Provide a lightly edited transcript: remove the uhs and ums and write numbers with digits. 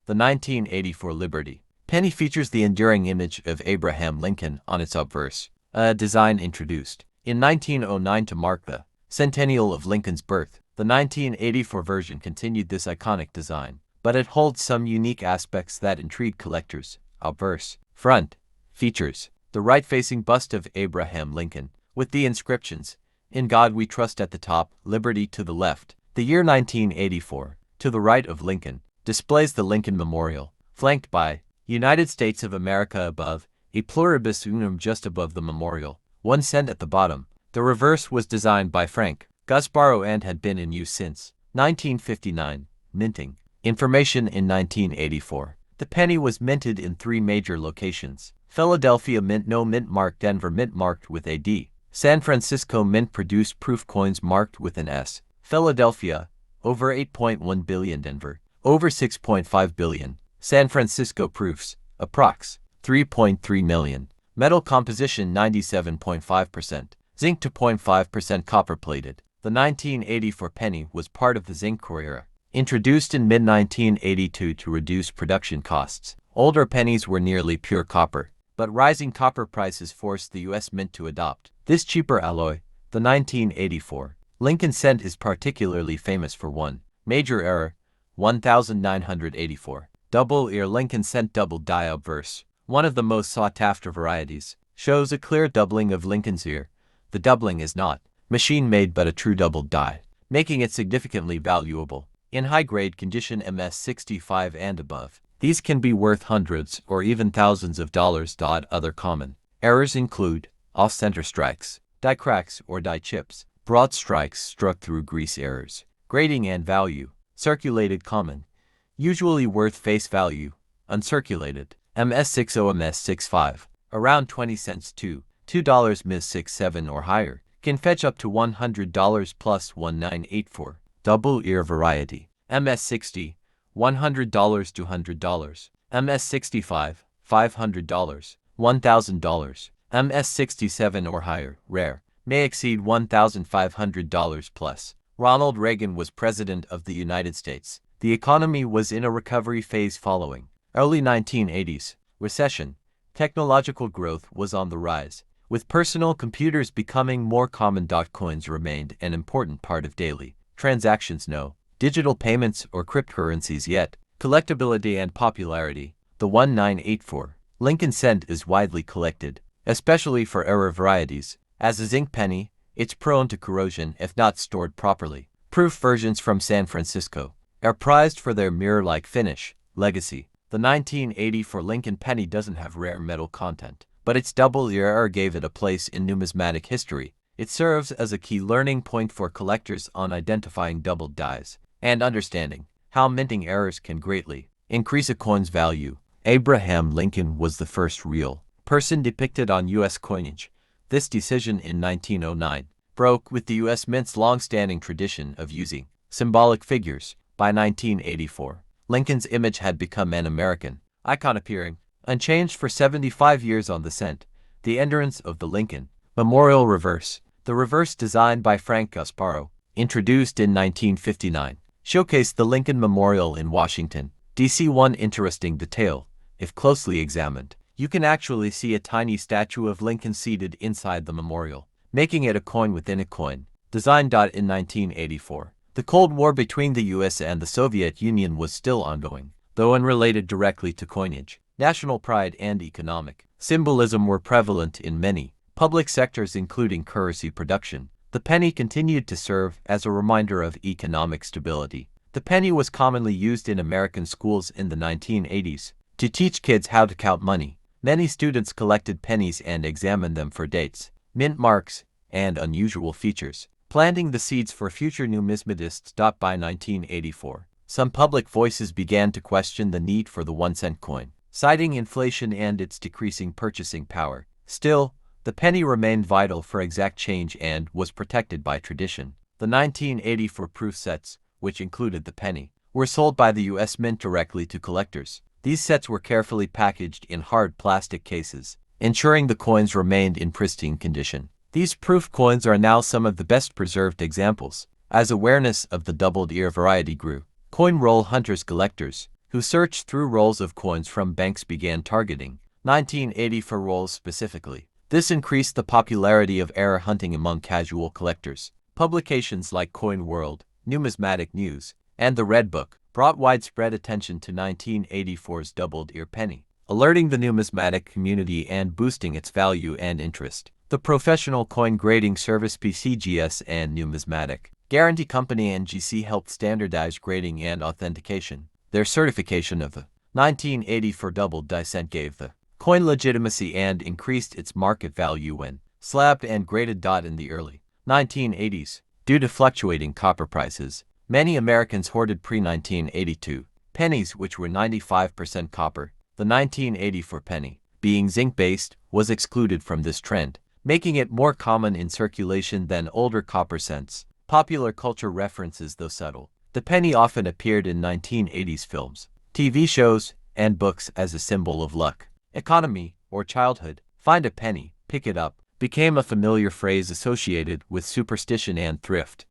The 1984 Liberty penny features the enduring image of Abraham Lincoln on its obverse, a design introduced in 1909 to mark the centennial of Lincoln's birth. The 1984 version continued this iconic design, but it holds some unique aspects that intrigue collectors. Obverse front features the right-facing bust of Abraham Lincoln, with the inscriptions, "In God We Trust" at the top, "Liberty" to the left. The year 1984, to the right of Lincoln, displays the Lincoln Memorial, flanked by United States of America above, a pluribus unum just above the memorial, 1 cent at the bottom. The reverse was designed by Frank Gasparro and had been in use since 1959. Minting information in 1984. The penny was minted in 3 major locations: Philadelphia Mint, no mint mark; Denver Mint, marked with a D; San Francisco Mint produced proof coins marked with an S. Philadelphia, over 8.1 billion; Denver, over 6.5 billion. San Francisco proofs, approx. 3.3 million. Metal composition 97.5%, zinc 2.5%, copper plated. The 1984 penny was part of the zinc core era, introduced in mid-1982 to reduce production costs. Older pennies were nearly pure copper, but rising copper prices forced the U.S. Mint to adopt this cheaper alloy. The 1984 Lincoln cent is particularly famous for one major error: 1984 double-ear Lincoln cent double die obverse, one of the most sought-after varieties, shows a clear doubling of Lincoln's ear. The doubling is not machine-made but a true double die, making it significantly valuable in high-grade condition MS-65 and above. These can be worth hundreds or even thousands of dollars. Other common errors include off-center strikes, die cracks or die chips, broad strikes struck through grease errors, grading and value, circulated common, usually worth face value, uncirculated, MS-60 MS-65, around 20 cents to $2 MS-67 or higher, can fetch up to $100 plus. 1984 double-ear variety, MS-60, $100 to $100, MS-65, $500, $1,000, MS-67 or higher, rare, may exceed $1,500 plus. Ronald Reagan was President of the United States. The economy was in a recovery phase following early 1980s recession. Technological growth was on the rise, with personal computers becoming more common. Coins remained an important part of daily transactions. No digital payments or cryptocurrencies yet. Collectability and popularity. The 1984 Lincoln cent is widely collected, especially for error varieties. As a zinc penny, it's prone to corrosion if not stored properly. Proof versions from San Francisco are prized for their mirror-like finish. Legacy. The 1984 Lincoln penny doesn't have rare metal content, but its double-ear error gave it a place in numismatic history. It serves as a key learning point for collectors on identifying doubled dies and understanding how minting errors can greatly increase a coin's value. Abraham Lincoln was the first real person depicted on U.S. coinage. This decision in 1909 broke with the U.S. Mint's long-standing tradition of using symbolic figures. By 1984, Lincoln's image had become an American icon, appearing unchanged for 75 years on the cent. The entrance of the Lincoln Memorial reverse. The reverse, designed by Frank Gasparro, introduced in 1959, showcased the Lincoln Memorial in Washington, D.C. One interesting detail: if closely examined, you can actually see a tiny statue of Lincoln seated inside the memorial, making it a coin within a coin. Designed in 1984. The Cold War between the U.S. and the Soviet Union was still ongoing, though unrelated directly to coinage. National pride and economic symbolism were prevalent in many public sectors, including currency production. The penny continued to serve as a reminder of economic stability. The penny was commonly used in American schools in the 1980s to teach kids how to count money. Many students collected pennies and examined them for dates, mint marks, and unusual features, planting the seeds for future numismatists. By 1984, some public voices began to question the need for the 1-cent coin, citing inflation and its decreasing purchasing power. Still, the penny remained vital for exact change and was protected by tradition. The 1984 proof sets, which included the penny, were sold by the U.S. Mint directly to collectors. These sets were carefully packaged in hard plastic cases, ensuring the coins remained in pristine condition. These proof coins are now some of the best preserved examples. As awareness of the doubled ear variety grew, coin roll hunters collectors who searched through rolls of coins from banks began targeting 1980 for rolls specifically. This increased the popularity of error hunting among casual collectors. Publications like Coin World, Numismatic News, and The Red Book brought widespread attention to 1984's doubled-ear penny, alerting the numismatic community and boosting its value and interest. The professional coin grading service PCGS and Numismatic Guarantee Company (NGC) helped standardize grading and authentication. Their certification of the 1984 doubled die cent gave the coin legitimacy and increased its market value when slabbed and graded. In the early 1980s, due to fluctuating copper prices, many Americans hoarded pre-1982 pennies, which were 95% copper. The 1984 penny, being zinc-based, was excluded from this trend, making it more common in circulation than older copper cents. Popular culture references, though subtle, the penny often appeared in 1980s films, TV shows, and books as a symbol of luck, economy, or childhood. Find a penny, pick it up, became a familiar phrase associated with superstition and thrift.